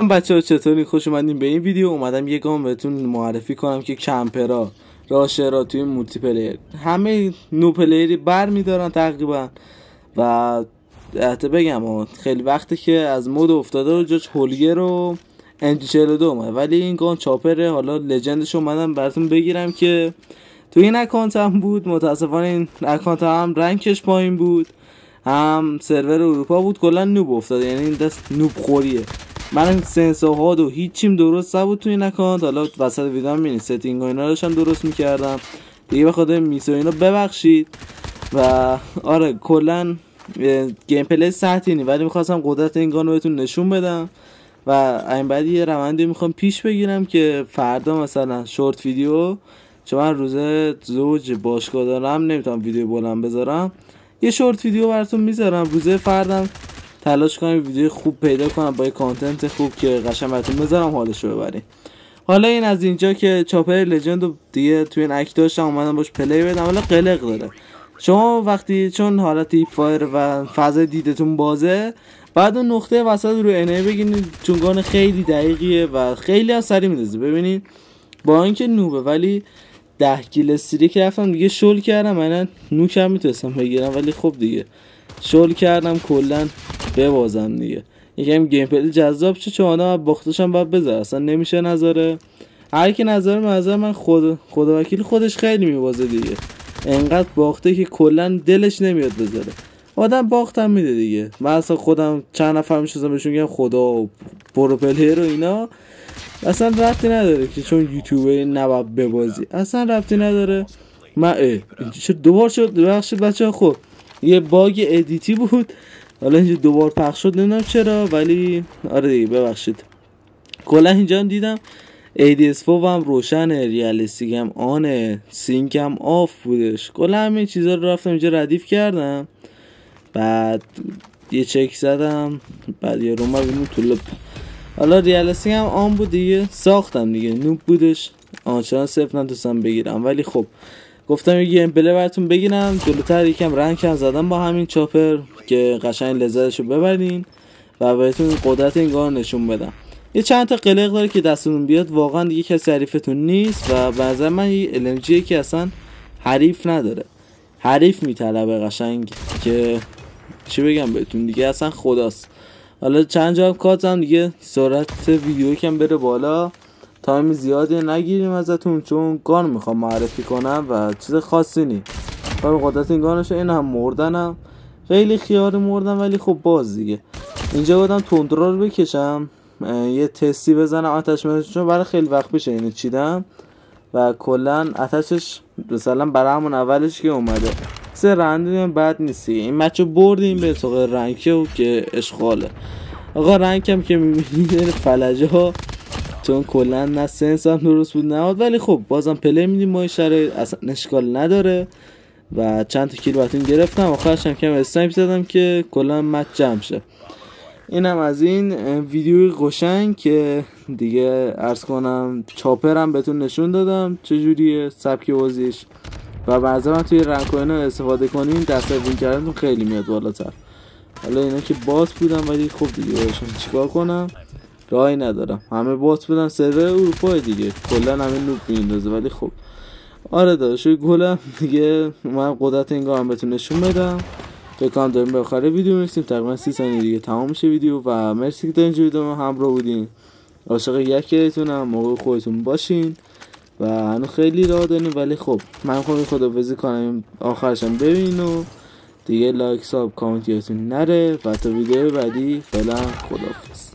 بچه‌ها چطوری؟ خوش اومدین به این ویدیو. اومدم یه گام بهتون معرفی کنم که کمپرها راشرها توی مولتی پلیر همه نو پلیری بر میدارن تقریبا و حتی بگم خیلی وقته که از مود افتاده رو جاش هولگر و NG42 اومد، ولی این گان چاپره. حالا لجندش اومدم براتون بگیرم که توی این اکانت هم بود. متاسفانه این اکانت هم رنکش پایین بود، هم سرور اروپا بود، کلا نوب افتاده، یعنی این دست نوب خوریه. من سنسورها و هیچیم درست نبود تو این اکانت. حالا وسط ویدیو هم می‌بینید ستینگ و اینا رو داشتم درست می‌کردم دیگه، به خاطر میس و اینا ببخشید. و آره کلا گیم پلی سختی نی، ولی می‌خواستم قدرت این گان رو بهتون نشون بدم و این بعد یه روندی می‌خوام پیش بگیرم که فردا مثلا شورت ویدیو، چون من روز زوج باشگاه دارم نمیتونم ویدیو بلند بذارم، یه شورت ویدیو براتون میذارم. روزه فردم تلاش کنم ویدیو خوب پیدا کنم با یه کانتنت خوب که قشنگ براتون بذارم حالشو ببرین. حالا این از اینجا که چاپر لجند رو دیگه توی این اکت داشتم اومدم باش پلی بدم. حالا قلق داره شما وقتی چون حالت هیپ فایر و فضای دیدتون بازه، بعد اون نقطه وسط رو انه بگیرید، چون گان خیلی دقیقیه و خیلی هم سری میندازه. ببینید با اینکه نوبه ولی 10 کیل استریک رفتم دیگه، شل کردم. من نوکم میتونستم بگیرم ولی خب دیگه شل کردم کلا ببازم دیگه. یکم گیم پلی جذاب شه، چون آدم باختشم باید بذاره، اصلا نمیشه نذاره. هر کی نظر من خدا وکیل خودش خیلی میبازه دیگه، انقدر باخته که کلا دلش نمیاد بذاره. آدم باختم میده دیگه. من اصلا خودم چند نفر میشستم بهشون میگم خدا و پرو پلیر و اینا، اصلا ربطی نداره که چون یوتیوبر نباید ببازی، اصلا ربطی نداره. من چه دوبار شد ببخشید بچه‌ها، خب یه باگ ادیتی بود، حالا اینجا دوبار پخش شد نمیدونم چرا، ولی آره دیگه ببخشید. کلا اینجا هم دیدم ADS4 هم روشنه، ریالیستیک هم آنه، سینک هم آف بودش. کلا همین چیزا رو رفتم اینجا ردیف کردم، بعد یه چک زدم، بعد یه روم ببینیم طول. حالا ریالیستیک هم آن بود دیگه، ساختم دیگه، نوب بودش، آنچنان صفر نتونستم بگیرم، ولی خب گفتم یه گیم پلی براتون بگیرم. جلوتر یکم رنگ هم زدم با همین چاپر که قشنگ لذتشو ببرین و بهتون قدرت این گان نشون بدم. یه چند تا قلق داره که دستتون بیاد واقعا دیگه کسی حریفتون نیست و به نظر من یه LMG که اصلا حریف نداره، حریف میطلبه قشنگ، که چی بگم بهتون دیگه، اصلا خداست. حالا چند جا کاتم دیگه سرعت ویدیو کم بره بالا، تایم زیادی نگیریم ازتون چون گان میخوام معرفی کنم و چیز خاصی نی. قدرت این گانش این هم مردنم، خیلی خیار مردم، ولی خب باز دیگه اینجا بودم تندرا رو بکشم یه تستی بزنم آتش میزنم، چون برای خیلی وقت پیش اینو چیدم و کلا آتشش مثلا برای همون اولش که اومده سه رندیم بد نیستی. این مچو بردیم به سوق رنگه که اشغاله. آقا رنگم که میبینید فلجه ها، چون کلا نه سنس هم درست بود نه، ولی خب بازم پلی میدیم ما شرایط، اصلا اشکال نداره و چند تا کیل براتون گرفتم. آخرش هم کم اسنایپ زدم که کلا مچ جمع شه. اینم از این ویدیوی قشنگ که دیگه عرض کنم چاپرم بهتون نشون دادم چجوریه سبک بازیش و بعضا من توی رنگ اینا استفاده کنین دست وین کردنتون خیلی میاد بالاتر. حالا اینا که بات بودن ولی خب دیگه باشم چیکار کنم، راهی ندارم، همه بات بودن، سرور اروپا دیگه کلا همه نوب میندازه، ولی خب آره داداش گلم دیگه. من قدرت این گام بهتون نشون بدم. فکرام داریم به آخر ویدیو میرسیم، تقریبا 30 ثانیه دیگه تمام میشه ویدیو و مرسی که تا اینجا ویدیو همراه بودین. عاشق یکیتونم، موقع خودتون باشین و هنوز خیلی راه داریم، ولی خب من خداحافظی کنم آخرشم ببین و دیگه لایک ساب کامنت یادتون نره و تا ویدیو بعدی فعلا خداحافظ.